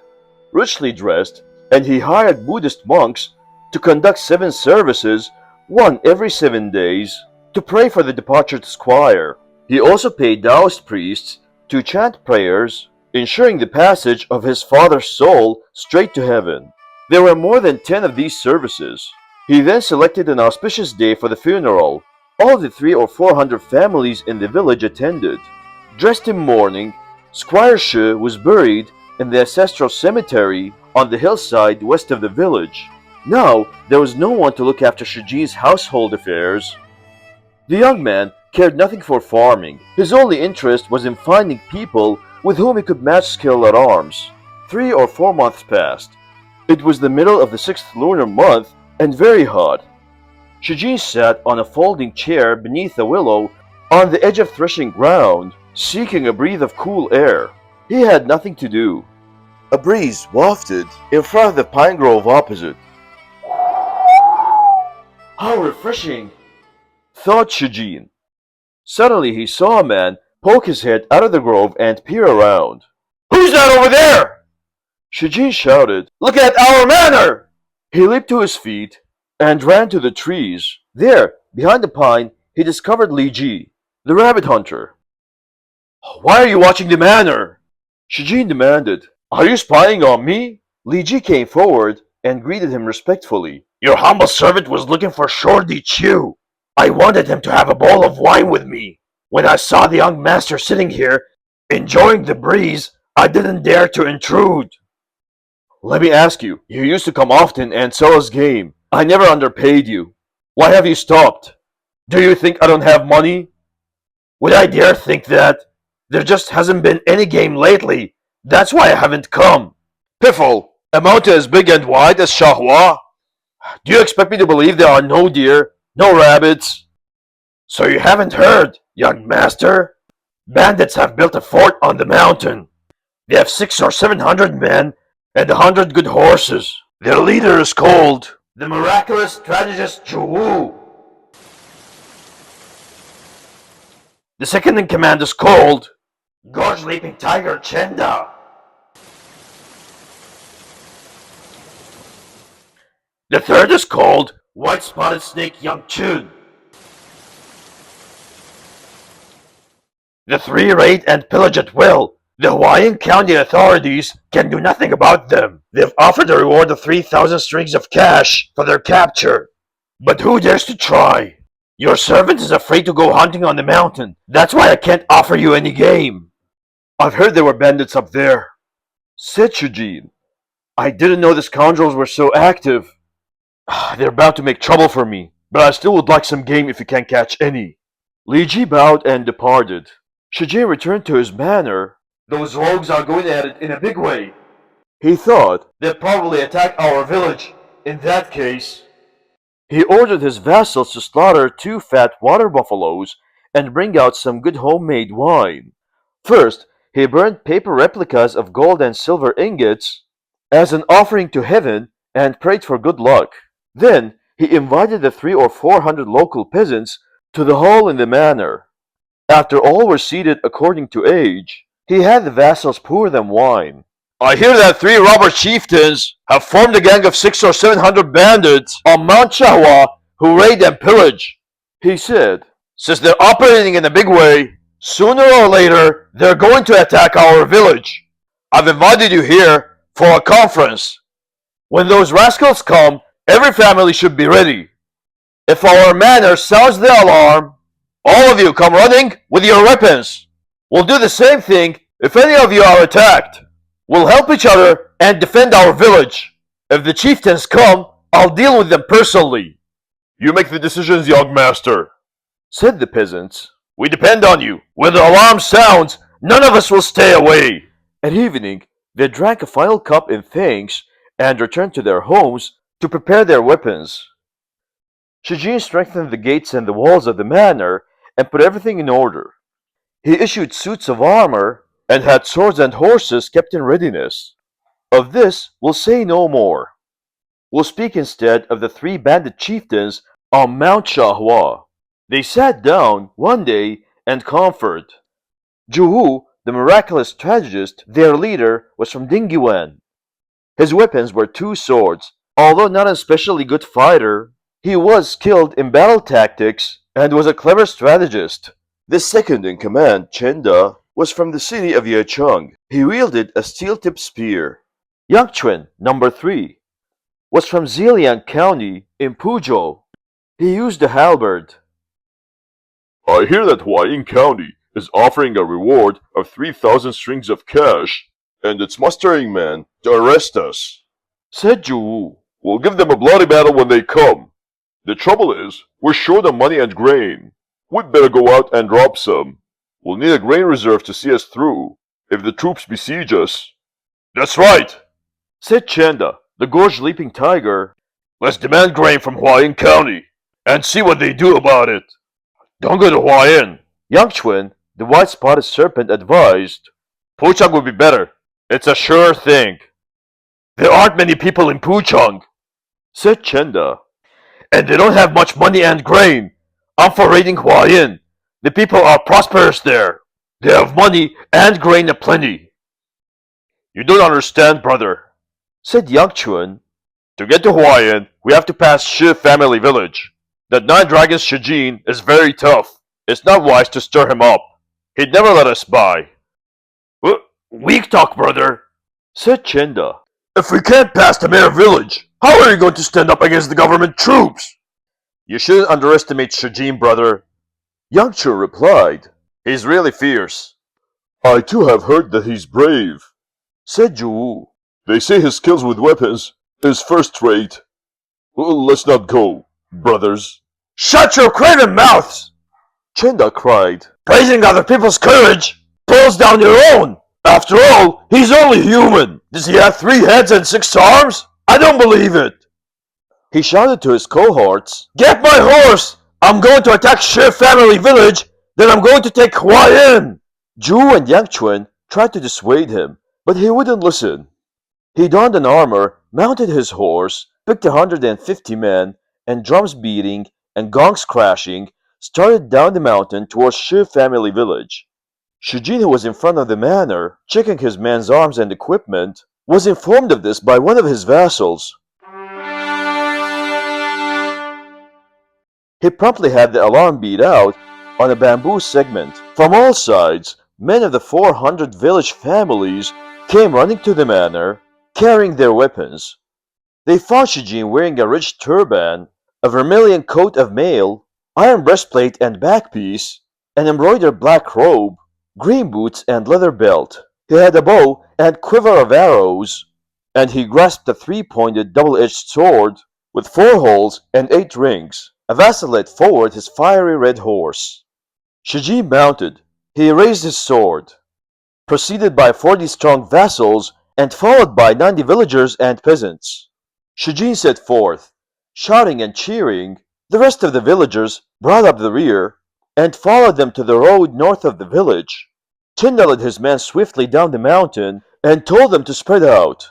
richly dressed, and he hired Buddhist monks to conduct 7 services, one every 7 days, to pray for the departed squire. He also paid Taoist priests to chant prayers, ensuring the passage of his father's soul straight to heaven. There were more than 10 of these services. He then selected an auspicious day for the funeral. All the 300 or 400 families in the village attended. Dressed in mourning, Squire Shi was buried in the ancestral cemetery on the hillside west of the village. Now there was no one to look after Shujin's household affairs. The young man cared nothing for farming. His only interest was in finding people with whom he could match skill at arms. 3 or 4 months passed. It was the middle of the 6th lunar month and very hot. Shujin sat on a folding chair beneath a willow on the edge of threshing ground, seeking a breath of cool air. He had nothing to do. A breeze wafted in front of the pine grove opposite. How refreshing, thought Shujin. Suddenly he saw a man poke his head out of the grove and peer around. Who's that over there? Shujin shouted, Look at our manor! He leaped to his feet and ran to the trees. There, behind the pine, he discovered Li Ji, the rabbit hunter. Why are you watching the manor? Shujin demanded. Are you spying on me? Li Ji came forward and greeted him respectfully. Your humble servant was looking for Shorty Chu. I wanted him to have a bowl of wine with me. When I saw the young master sitting here, enjoying the breeze, I didn't dare to intrude. Let me ask you, you used to come often and sell us game. I never underpaid you. Why have you stopped? Do you think I don't have money? Would I dare think that? There just hasn't been any game lately. That's why I haven't come. Piffle, a mountain as big and wide as Shahua? Do you expect me to believe there are no deer, no rabbits? So you haven't heard, young master? Bandits have built a fort on the mountain. They have 600 or 700 men and 100 good horses. Their leader is called the miraculous strategist Chu. The second in command is called Gorge Leaping Tiger Chenda. The third is called White Spotted Snake Young Chun. The 3 raid and pillage at will. The Hawaiian county authorities can do nothing about them. They've offered a reward of 3,000 strings of cash for their capture. But who dares to try? Your servant is afraid to go hunting on the mountain. That's why I can't offer you any game. I've heard there were bandits up there, said Shujin. I didn't know the scoundrels were so active. They're about to make trouble for me, but I still would like some game if you can't catch any. Li Ji bowed and departed. Shujin returned to his manor. Those rogues are going at it in a big way. He thought, they'll probably attack our village. In that case, he ordered his vassals to slaughter 2 fat water buffaloes and bring out some good homemade wine. First, he burned paper replicas of gold and silver ingots as an offering to heaven and prayed for good luck. Then, he invited the 300 or 400 local peasants to the hall in the manor. After all were seated according to age, he had the vassals pour them wine. I hear that 3 robber chieftains have formed a gang of 600 or 700 bandits on Mount Shahua who raid and pillage, he said. Since they're operating in a big way, sooner or later they're going to attack our village. I've invited you here for a conference. When those rascals come, every family should be ready. If our manor sounds the alarm, all of you come running with your weapons. We'll do the same thing if any of you are attacked. We'll help each other and defend our village. If the chieftains come, I'll deal with them personally, You make the decisions, young master, said the peasants. We depend on you. When the alarm sounds, none of us will stay away. At evening, they drank a final cup in thanks and returned to their homes to prepare their weapons. Shijin strengthened the gates and the walls of the manor and put everything in order. He issued suits of armor and had swords and horses kept in readiness. Of this we'll say no more. We'll speak instead of the three bandit chieftains on Mount Shahua. They sat down one day and conferred. Juhu, the miraculous strategist, their leader, was from Dingyuan. His weapons were two swords. Although not a especially good fighter, he was skilled in battle tactics and was a clever strategist. The second in command, Chenda, was from the city of Yechung. He wielded a steel-tipped spear. Yangchuan, number 3, was from Ziliang County in Puzhou. He used a halberd. I hear that Huayin County is offering a reward of 3,000 strings of cash and its mustering men to arrest us, said Zhu. We'll give them a bloody battle when they come. The trouble is, we're short on money and grain. We'd better go out and rob some. We'll need a grain reserve to see us through, if the troops besiege us. That's right, said Chenda, the gorge-leaping tiger. Let's demand grain from Huayin County, and see what they do about it. Don't go to Huayin. Yangchuan, the white-spotted serpent, advised. Puchang would be better. It's a sure thing. There aren't many people in Puchang, said Chenda. And they don't have much money and grain. I'm for raiding Huayin. The people are prosperous there. They have money and grain aplenty. You don't understand, brother, said Yangchuan. To get to Huayin, we have to pass Shi family village. That 9 Dragons Shijin is very tough. It's not wise to stir him up. He'd never let us by. Weak talk, brother, said Chenda. If we can't pass the mayor village, how are you going to stand up against the government troops? You shouldn't underestimate Shijin, brother, Yangchuan replied. He's really fierce. I too have heard that he's brave, said Zhu. They say his skills with weapons is first rate. Well, let's not go, brothers. Shut your craven mouths! Chenda cried. Praising other people's courage pulls down your own. After all, he's only human. Does he have 3 heads and 6 arms? I don't believe it. He shouted to his cohorts. Get my horse! I'm going to attack Shi family village, then I'm going to take Huayin. Zhu and Yangchuan tried to dissuade him, but he wouldn't listen. He donned an armor, mounted his horse, picked 150 men, and drums beating and gongs crashing, started down the mountain towards Shi family village. Shijin, who was in front of the manor, checking his men's arms and equipment, was informed of this by one of his vassals. He promptly had the alarm beat out on a bamboo segment. From all sides, men of the 400 village families came running to the manor, carrying their weapons. They found Shijin wearing a rich turban, a vermilion coat of mail, iron breastplate and backpiece, an embroidered black robe, green boots and leather belt. He had a bow and quiver of arrows, and he grasped a 3-pointed double-edged sword with 4 holes and 8 rings. A vassal led forward his fiery red horse. Shijin mounted. He raised his sword, preceded by 40 strong vassals and followed by 90 villagers and peasants. Shijin set forth, shouting and cheering. The rest of the villagers brought up the rear and followed them to the road north of the village. Chenda led his men swiftly down the mountain and told them to spread out.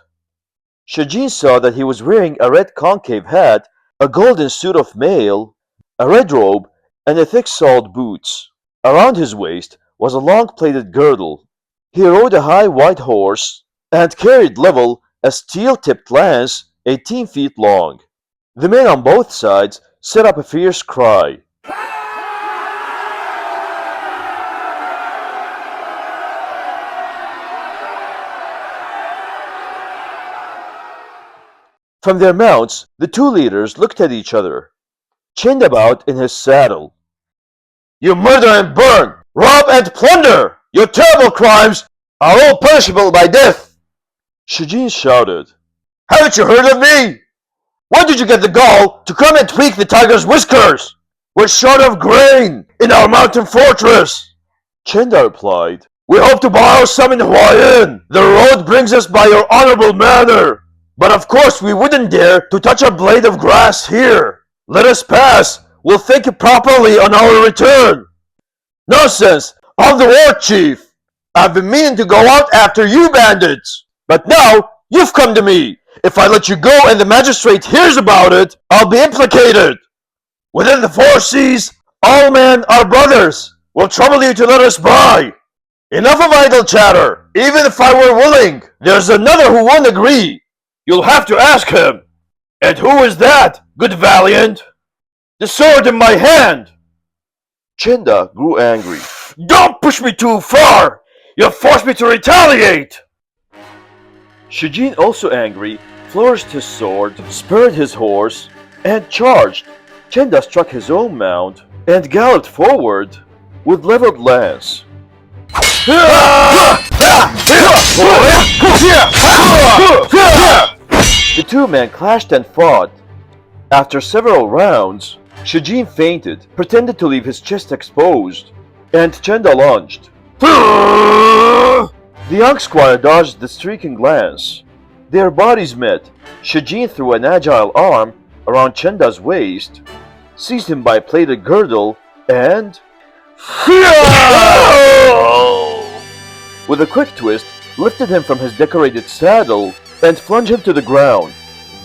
Shijin saw that he was wearing a red concave hat, a golden suit of mail, a red robe, and a thick-soled boots. Around his waist was a long-plated girdle. He rode a high white horse and carried level a steel-tipped lance 18 feet long. The men on both sides set up a fierce cry. From their mounts, the 2 leaders looked at each other. Chenda bowed in his saddle. You murder and burn, rob and plunder! Your terrible crimes are all punishable by death! Shijin shouted. Haven't you heard of me? Where did you get the gall to come and tweak the tiger's whiskers? We're short of grain in our mountain fortress. Chenda replied, We hope to borrow some in Hawaiian. The road brings us by your honorable manor. But of course we wouldn't dare to touch a blade of grass here. Let us pass. We'll think properly on our return. Nonsense! I'm the war chief. I've been meaning to go out after you bandits. But now you've come to me. If I let you go and the magistrate hears about it, I'll be implicated. Within the four seas, all men are brothers. We'll trouble you to let us by. Enough of idle chatter. Even if I were willing, there's another who won't agree. You'll have to ask him. And who is that, good valiant? The sword in my hand. Chenda grew angry. Don't push me too far! You'll force me to retaliate! Shijin, also angry, flourished his sword, spurred his horse, and charged. Chenda struck his own mount and galloped forward with leveled lance. The two men clashed and fought. After several rounds, Shijin fainted, pretended to leave his chest exposed, and Chenda lunged. The young squire dodged the streaking glance. Their bodies met. Shijin threw an agile arm around Chenda's waist, seized him by a plaited girdle, and... with a quick twist, lifted him from his decorated saddle and flung him to the ground.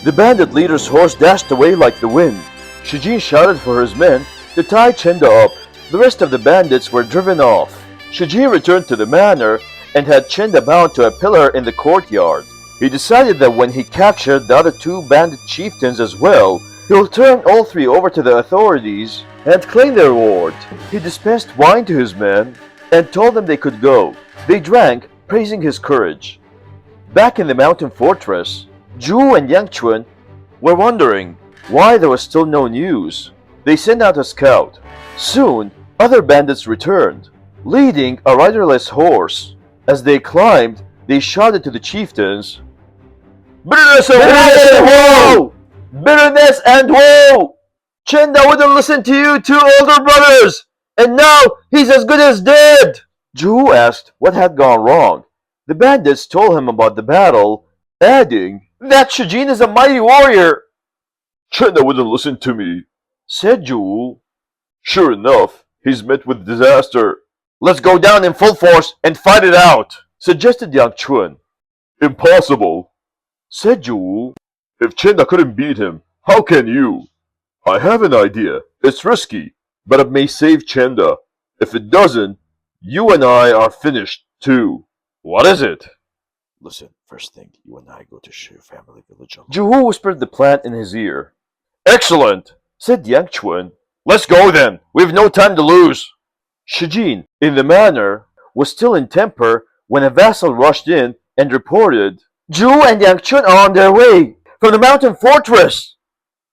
The bandit leader's horse dashed away like the wind. Shijin shouted for his men to tie Chenda up. The rest of the bandits were driven off. Shijin returned to the manor and had Chenda bound to a pillar in the courtyard. He decided that when he captured the other two bandit chieftains as well, he'll turn all three over to the authorities and claim their reward. He dispensed wine to his men and told them they could go. They drank, praising his courage. Back in the mountain fortress, Zhu and Yangchuan were wondering why there was still no news. They sent out a scout. Soon, other bandits returned, leading a riderless horse. As they climbed, they shouted to the chieftains, Bitterness and woe! Bitterness and woe! Chenda wouldn't listen to you two older brothers, and now he's as good as dead! Zhu asked what had gone wrong. The bandits told him about the battle, adding, That Shijin is a mighty warrior! Chenda wouldn't listen to me, said Zhu. Sure enough, he's met with disaster. Let's go down in full force and fight it out, suggested Yang Chuan. Impossible, said Zhu. If Chenda couldn't beat him, how can you? I have an idea. It's risky, but it may save Chenda. If it doesn't, you and I are finished too. What is it? Listen, first thing, you and I go to Shu family village alone. Zhu whispered the plan in his ear. Excellent, said Yang Chuan. Let's go then. We've no time to lose. Shijin, in the manor, was still in temper when a vassal rushed in and reported, Zhu and Yang Chun are on their way from the mountain fortress.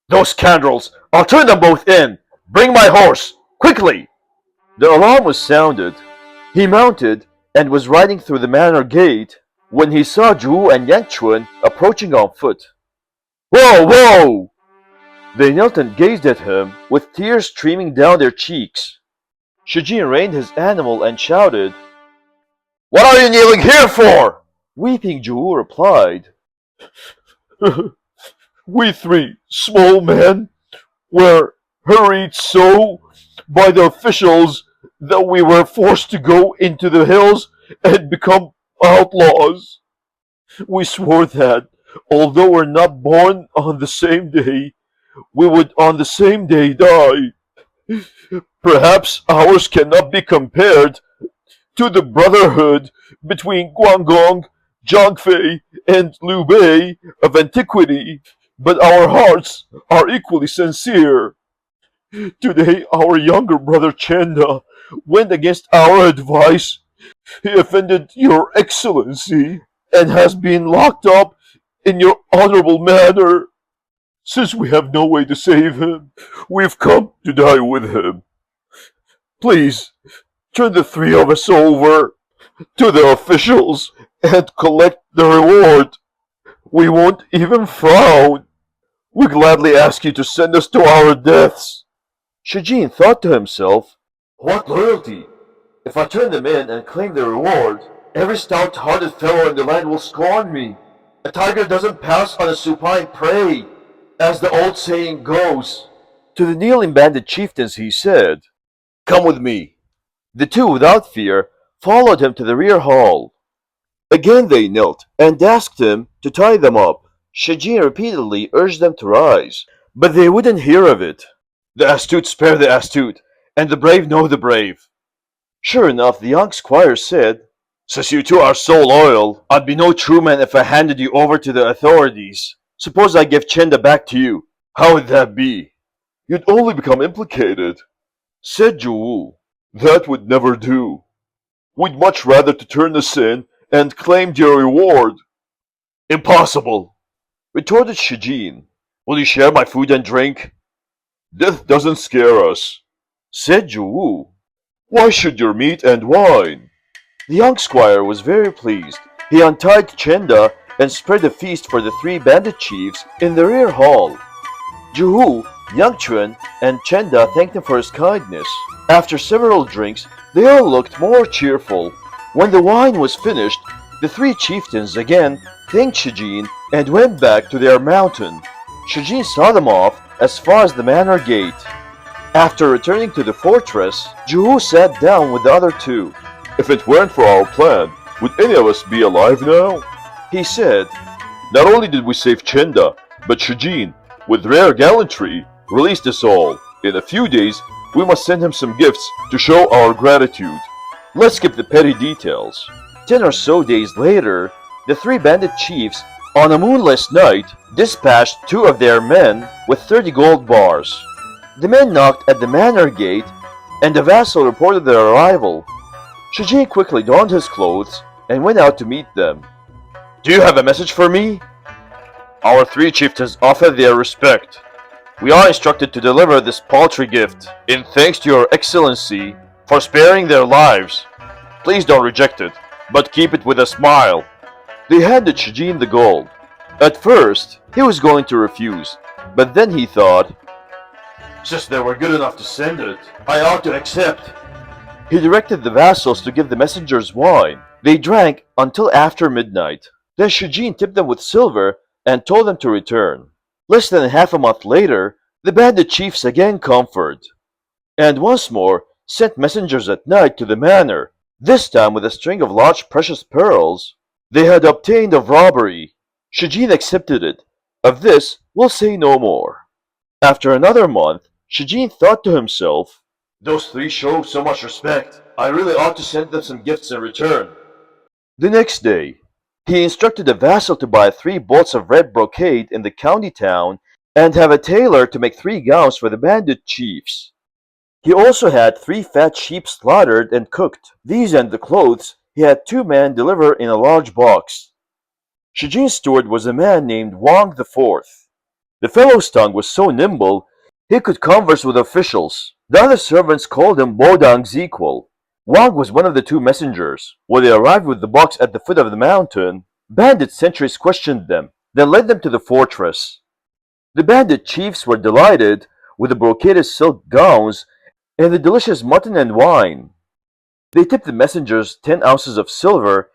Those scoundrels! I'll turn them both in. Bring my horse, quickly! The alarm was sounded. He mounted and was riding through the manor gate when he saw Zhu and Yang Chun approaching on foot. Whoa, whoa! They knelt and gazed at him with tears streaming down their cheeks. Shijin reined his animal and shouted, What are you kneeling here for? Weeping Zhu replied, We three small men were hurried so by the officials that we were forced to go into the hills and become outlaws. We swore that, although we're not born on the same day, we would on the same day die. Perhaps ours cannot be compared to the brotherhood between Guangdong, Zhangfei, and Liu Bei of antiquity, but our hearts are equally sincere. Today, our younger brother Chenda went against our advice. He offended your excellency and has been locked up in your honorable manor. Since we have no way to save him, we've come to die with him. Please, turn the three of us over to the officials and collect the reward. We won't even frown. We gladly ask you to send us to our deaths. Shijin thought to himself, what loyalty! If I turn them in and claim the reward, every stout-hearted fellow in the land will scorn me. A tiger doesn't pounce on a supine prey, as the old saying goes. To the kneeling bandit chieftains he said, come with me. The two, without fear, followed him to the rear hall. Again they knelt and asked him to tie them up. Shijin repeatedly urged them to rise, but they wouldn't hear of it. The astute spare the astute, and the brave know the brave. Sure enough, the young squire said, since you two are so loyal, I'd be no true man if I handed you over to the authorities. Suppose I give Chenda back to you. How would that be? You'd only become implicated, said Ju. That would never do. We'd much rather to turn us in and claim your reward. Impossible, retorted Shijin. Will you share my food and drink? Death doesn't scare us, said Ju. Why should your meat and wine? The young squire was very pleased. He untied Chenda and spread a feast for the three bandit chiefs in the rear hall. Juhu, Yangchuan, and Chenda thanked him for his kindness. After several drinks, they all looked more cheerful. When the wine was finished, the three chieftains again thanked Shijin and went back to their mountain. Shijin saw them off as far as the manor gate. After returning to the fortress, Juhu sat down with the other two. If it weren't for our plan, would any of us be alive now? He said, not only did we save Chenda, but Shijin, with rare gallantry, released us all. In a few days, we must send him some gifts to show our gratitude. Let's skip the petty details. 10 or so days later, the three bandit chiefs, on a moonless night, dispatched 2 of their men with 30 gold bars. The men knocked at the manor gate, and the vassal reported their arrival. Shijin quickly donned his clothes and went out to meet them. Do you have a message for me? Our 3 chieftains offer their respect. We are instructed to deliver this paltry gift in thanks to your excellency for sparing their lives. Please don't reject it, but keep it with a smile. They handed Shijin the gold. At first, he was going to refuse, but then he thought, since they were good enough to send it, I ought to accept. He directed the vassals to give the messengers wine. They drank until after midnight. Then Shijin tipped them with silver and told them to return. Less than half a month later, the bandit chiefs again conferred, and once more sent messengers at night to the manor, this time with a string of large precious pearls they had obtained of robbery. Shijin accepted it. Of this, we'll say no more. After another month, Shijin thought to himself, those 3 show so much respect. I really ought to send them some gifts in return. The next day, he instructed a vassal to buy 3 bolts of red brocade in the county town and have a tailor to make 3 gowns for the bandit chiefs. He also had 3 fat sheep slaughtered and cooked. These and the clothes he had 2 men deliver in a large box. Shijin's steward was a man named Wang the Fourth. The fellow's tongue was so nimble he could converse with officials. The other servants called him Bodang's equal. Wang was one of the 2 messengers. When they arrived with the box at the foot of the mountain, bandit sentries questioned them, then led them to the fortress. The bandit chiefs were delighted with the brocaded silk gowns and the delicious mutton and wine. They tipped the messengers 10 ounces of silver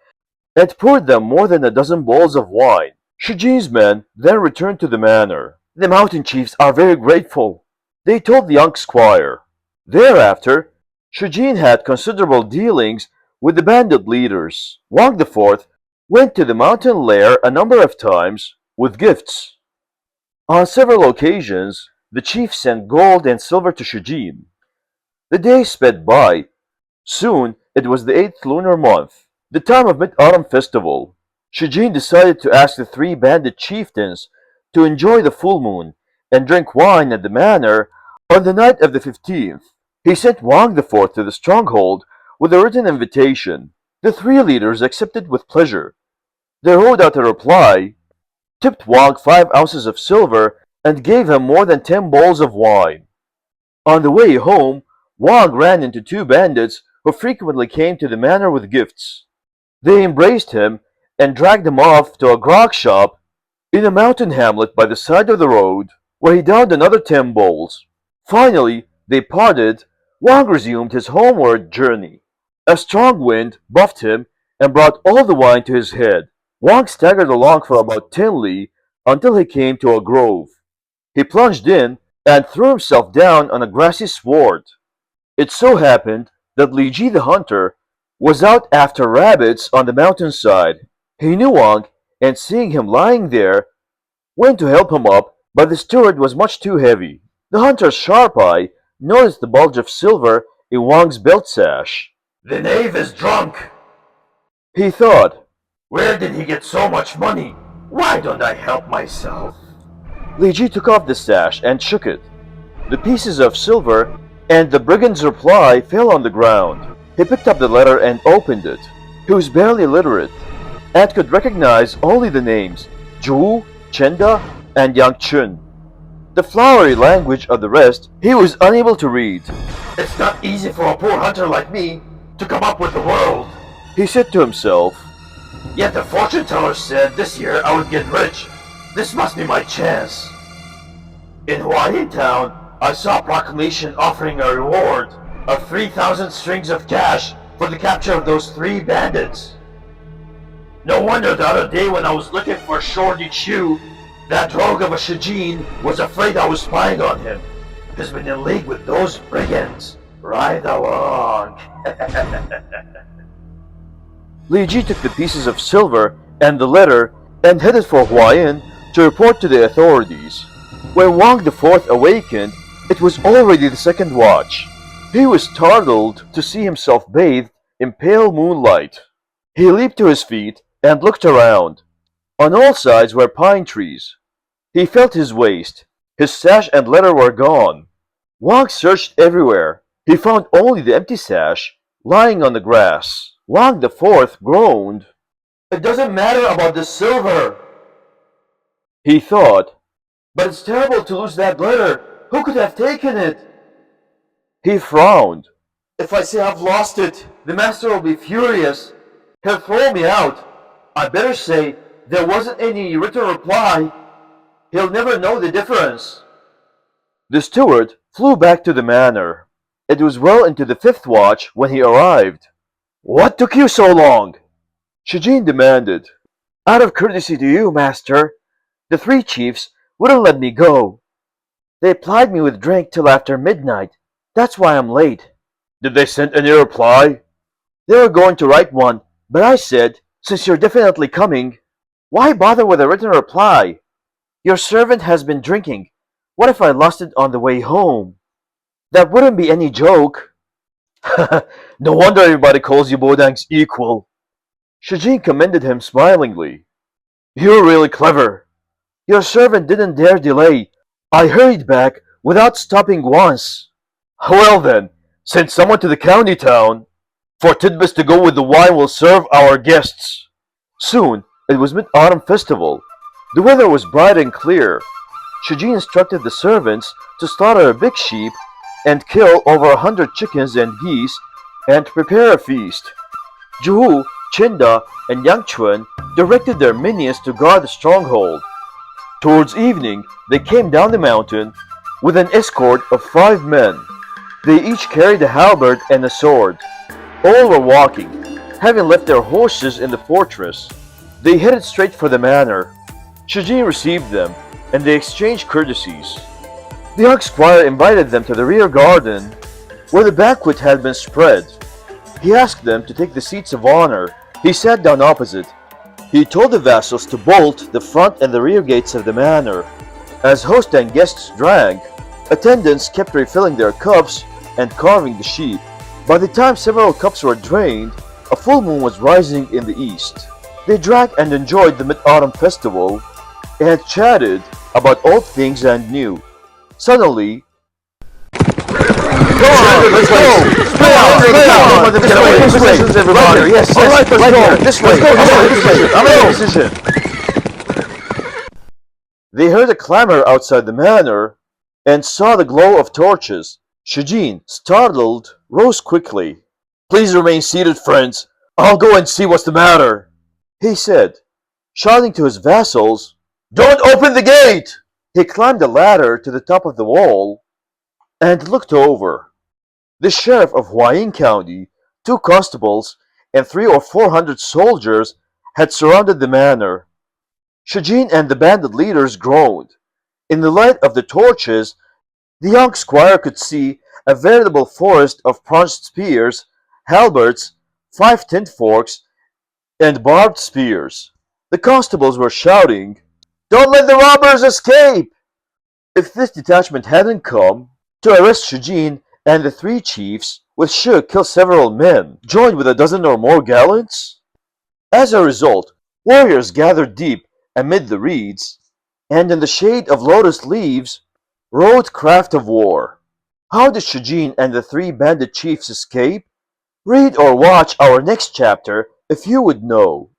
and poured them more than a dozen bowls of wine. Shijin's men then returned to the manor. The mountain chiefs are very grateful, they told the young squire. Thereafter, Shijin had considerable dealings with the bandit leaders. Wang the Fourth went to the mountain lair a number of times with gifts. On several occasions, the chief sent gold and silver to Shijin. The days sped by. Soon it was the 8th lunar month, the time of Mid-Autumn Festival. Shijin decided to ask the 3 bandit chieftains to enjoy the full moon and drink wine at the manor on the night of the 15th. He sent Wang the Fourth to the stronghold with a written invitation. The 3 leaders accepted with pleasure. They wrote out a reply, tipped Wang 5 ounces of silver, and gave him more than 10 bowls of wine. On the way home, Wang ran into 2 bandits who frequently came to the manor with gifts. They embraced him and dragged him off to a grog shop in a mountain hamlet by the side of the road, where he downed another 10 bowls. Finally, they parted. Wang resumed his homeward journey. A strong wind buffed him and brought all the wine to his head. Wang staggered along for about 10 li until he came to a grove. He plunged in and threw himself down on a grassy sward. It so happened that Li Ji the hunter was out after rabbits on the mountainside. He knew Wang, and seeing him lying there, went to help him up, but the steward was much too heavy. The hunter's sharp eye noticed the bulge of silver in Wang's belt sash. The knave is drunk. He thought. Where did he get so much money? Why don't I help myself? Li Ji took off the sash and shook it. The pieces of silver and the brigand's reply fell on the ground. He picked up the letter and opened it. He was barely literate and could recognize only the names Zhu, Chenda, and Yang Chun. The flowery language of the rest he was unable to read. It's not easy for a poor hunter like me to come up with the world. He said to himself, Yet the fortune teller said this year I would get rich. This must be my chance. In Hawaii town, I saw a proclamation offering a reward of 3,000 strings of cash for the capture of those 3 bandits. No wonder the other day when I was looking for Shorty Chu, that rogue of a Shijin was afraid I was spying on him. He's been in league with those brigands. Right along. Li Ji took the pieces of silver and the letter and headed for Huayan to report to the authorities. When Wang IV awakened, it was already the second watch. He was startled to see himself bathed in pale moonlight. He leaped to his feet and looked around. On all sides were pine trees. He felt his waist. His sash and letter were gone. Wang searched everywhere. He found only the empty sash lying on the grass. Wang IV groaned. It doesn't matter about the silver, he thought. but it's terrible to lose that letter. Who could have taken it? He frowned. If I say I've lost it, the master will be furious. He'll throw me out. I better say there wasn't any written reply. He'll never know the difference. The steward flew back to the manor. It was well into the 5th watch when he arrived. What took you so long? Shijin demanded. Out of courtesy to you, master, the 3 chiefs wouldn't let me go. They plied me with drink till after midnight. That's why I'm late. Did they send any reply? They were going to write one, but I said, since you're definitely coming, why bother with a written reply? Your servant has been drinking. What if I lost it on the way home? That wouldn't be any joke. No wonder everybody calls you Bodang's equal. Shijin commended him smilingly. You're really clever. Your servant didn't dare delay. I hurried back without stopping once. Well then, send someone to the county town. For tidbits to go with the wine will serve our guests. Soon, it was Mid-Autumn Festival. The weather was bright and clear. Shijin instructed the servants to slaughter a big sheep and kill over 100 chickens and geese and prepare a feast. Juhu, Chinda, and Yangchuan directed their minions to guard the stronghold. Towards evening, they came down the mountain with an escort of 5 men. They each carried a halberd and a sword. All were walking, having left their horses in the fortress. They headed straight for the manor. Shijin received them, and they exchanged courtesies. The young squire invited them to the rear garden, where the banquet had been spread. He asked them to take the seats of honor. He sat down opposite. He told the vassals to bolt the front and the rear gates of the manor. As host and guests drank, attendants kept refilling their cups and carving the sheep. By the time several cups were drained, a full moon was rising in the east. They drank and enjoyed the Mid-Autumn Festival and chatted about old things and new. Suddenly, Come on, let's go! Play on! This way, everybody! right here, yes, All right, right let's here, go! this way, This way! I'm in a position! they heard a clamor outside the manor and saw the glow of torches. Shijin, startled, rose quickly. Please remain seated, friends. I'll go and see what's the matter. He said, shouting to his vassals, Don't open the gate! He climbed the ladder to the top of the wall and looked over. The sheriff of Huayin County, 2 constables, and 300 or 400 soldiers had surrounded the manor. Shujin and the bandit leaders groaned. In the light of the torches, the young squire could see a veritable forest of bronzed spears, halberds, 5 tin forks, and barbed spears. The constables were shouting, "Don't let the robbers escape!" If this detachment hadn't come to arrest Shujin and the 3 chiefs, with Shu kill several men, joined with a dozen or more gallants? As a result, warriors gathered deep amid the reeds, and in the shade of lotus leaves wrote craft of war. How did Shujin and the 3 bandit chiefs escape? Read or watch our next chapter if you would know.